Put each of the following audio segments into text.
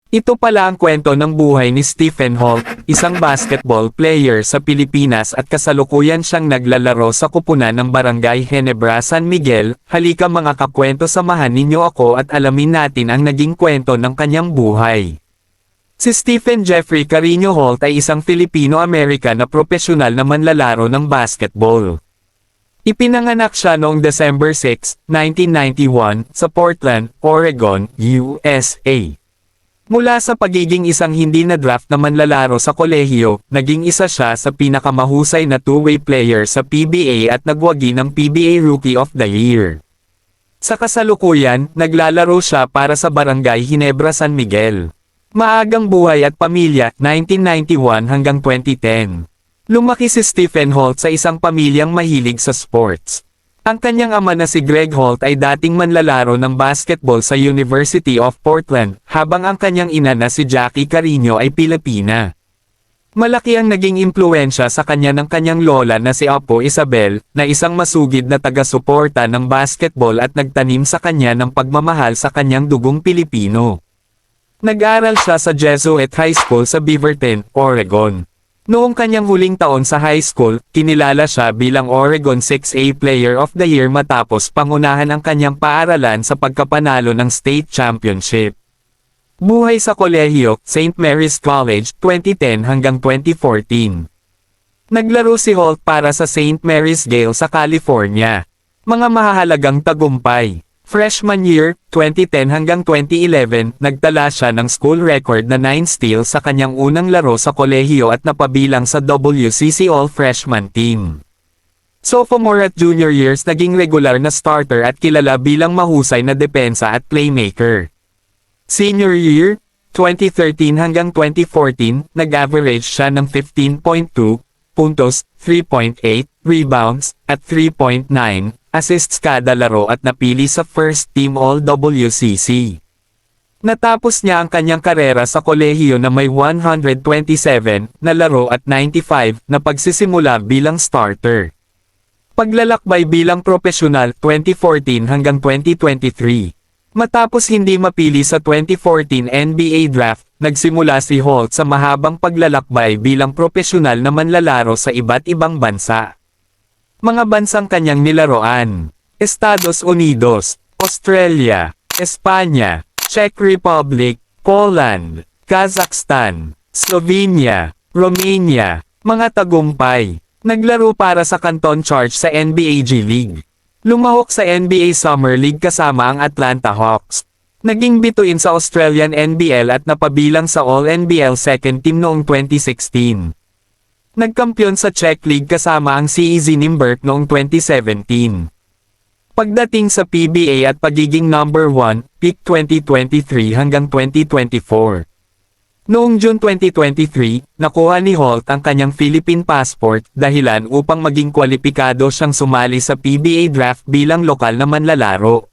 Ito pala ang kwento ng buhay ni Stephen Holt, isang basketball player sa Pilipinas at kasalukuyan siyang naglalaro sa kupunan ng Barangay Ginebra, San Miguel. Halika mga kakwento, samahan ninyo ako at alamin natin ang naging kwento ng kanyang buhay. Si Stephen Jeffrey Carino Holt ay isang Filipino-American na profesional na manlalaro ng basketball. Ipinanganak siya noong December 6, 1991, sa Portland, Oregon, USA. Mula sa pagiging isang hindi na-draft na manlalaro sa kolehiyo, naging isa siya sa pinakamahusay na two-way player sa PBA at nagwagi ng PBA Rookie of the Year. Sa kasalukuyan, naglalaro siya para sa Barangay Ginebra, San Miguel. Maagang buhay at pamilya, 1991 hanggang 2010. Lumaki si Stephen Holt sa isang pamilyang mahilig sa sports. Ang kanyang ama na si Greg Holt ay dating manlalaro ng basketball sa University of Portland, habang ang kanyang ina na si Jackie Carino ay Pilipina. Malaki ang naging impluwensya sa kanya ng kanyang lola na si Apo Isabel, na isang masugid na taga-suporta ng basketball at nagtanim sa kanya ng pagmamahal sa kanyang dugong Pilipino. Nag-aral siya sa Jesuit High School sa Beaverton, Oregon. Noong kanyang huling taon sa high school, kinilala siya bilang Oregon 6A Player of the Year matapos pangunahan ang kanyang paaralan sa pagkapanalo ng state championship. Buhay sa kolehiyo, St. Mary's College, 2010 hanggang 2014. Naglaro si Holt para sa St. Mary's Gale sa California. Mga mahahalagang tagumpay. Freshman year, 2010 hanggang 2011, nagtala siya ng school record na 9 steals sa kanyang unang laro sa kolehiyo at napabilang sa WCC All-Freshman Team. Sophomore at junior years naging regular na starter at kilala bilang mahusay na depensa at playmaker. Senior year, 2013 hanggang 2014, nag-average siya ng 15.2 puntos, 3.8 rebounds, at 3.9 assists kada laro at napili sa First Team All-WCC. Natapos niya ang kanyang karera sa kolehiyo na may 127 na laro at 95 na pagsisimula bilang starter. Paglalakbay bilang profesional, 2014 hanggang 2023. Matapos hindi mapili sa 2014 NBA Draft, nagsimula si Holt sa mahabang paglalakbay bilang profesional na manlalaro sa iba't ibang bansa. Mga bansang kanyang nilaroan: Estados Unidos, Australia, Espanya, Czech Republic, Poland, Kazakhstan, Slovenia, Romania. Mga tagumpay: naglaro para sa Canton Charge sa NBA G League. Lumahok sa NBA Summer League kasama ang Atlanta Hawks. Naging bituin sa Australian NBL at napabilang sa All-NBL Second Team noong 2016. Nagkampiyon sa Czech League kasama ang CEZ Nymburk noong 2017. Pagdating sa PBA at pagiging number 1, pick 2023 hanggang 2024. Noong June 2023, nakuha ni Holt ang kanyang Philippine passport, dahilan upang maging kwalipikado siyang sumali sa PBA draft bilang lokal na manlalaro.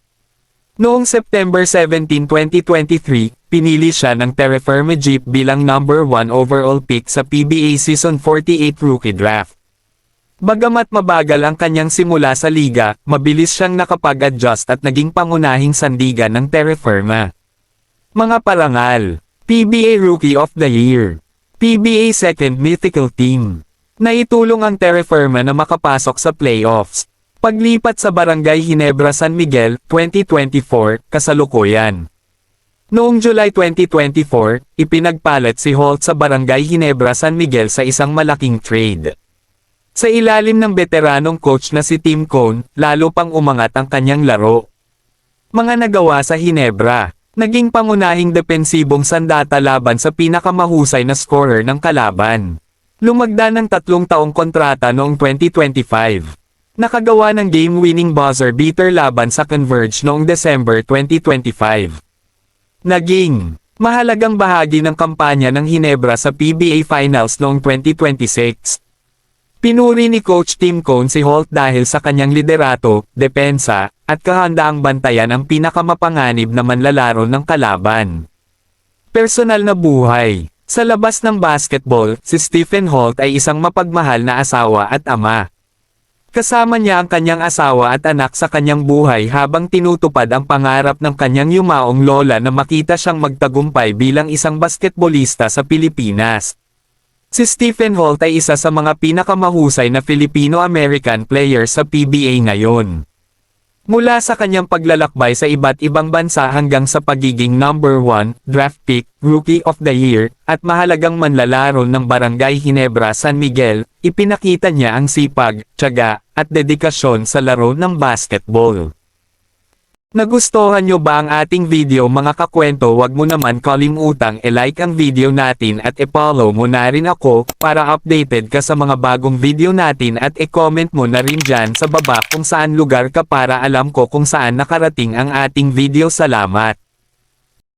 Noong September 17, 2023, pinili siya ng Terre Firme Jeep bilang number 1 overall pick sa PBA Season 48 Rookie Draft. Bagamat mabagal ang kanyang simula sa liga, mabilis siyang nakapag-adjust at naging pangunahing sandigan ng Terre Firme. Mga parangal: PBA Rookie of the Year, PBA Second Mythical Team. Naitulong ang Terre Firme na makapasok sa playoffs. Paglipat sa Barangay Ginebra, San Miguel, 2024, kasalukuyan. Noong July 2024, ipinagpalit si Holt sa Barangay Ginebra, San Miguel sa isang malaking trade. Sa ilalim ng veteranong coach na si Tim Cone, lalo pang umangat ang kanyang laro. Mga nagawa sa Ginebra: naging pangunahing depensibong sandata laban sa pinakamahusay na scorer ng kalaban. Lumagda ng 3 taong kontrata noong 2025. Nakagawa ng game-winning buzzer beater laban sa Converge noong December 2025. Naging mahalagang bahagi ng kampanya ng Ginebra sa PBA Finals noong 2026. Pinuri ni Coach Tim Cone si Holt dahil sa kanyang liderato, depensa, at kahandaang bantayan ang pinakamapanganib na manlalaro ng kalaban. Personal na buhay: sa labas ng basketball, si Stephen Holt ay isang mapagmahal na asawa at ama. Kasama niya ang kanyang asawa at anak sa kanyang buhay habang tinutupad ang pangarap ng kanyang yumaong lola na makita siyang magtagumpay bilang isang basketbolista sa Pilipinas. Si Stephen Holt ay isa sa mga pinakamahusay na Filipino-American player sa PBA ngayon. Mula sa kanyang paglalakbay sa iba't ibang bansa hanggang sa pagiging number 1 draft pick, Rookie of the Year, at mahalagang manlalaro ng Barangay Ginebra San Miguel, ipinakita niya ang sipag, tiyaga, at dedikasyon sa laro ng basketball. Nagustuhan nyo ba ang ating video mga kakwento? Wag mo naman kalimutang i-like ang video natin at i-follow mo na rin ako para updated ka sa mga bagong video natin at i-comment mo na rin dyan sa baba kung saan lugar ka para alam ko kung saan nakarating ang ating video. Salamat!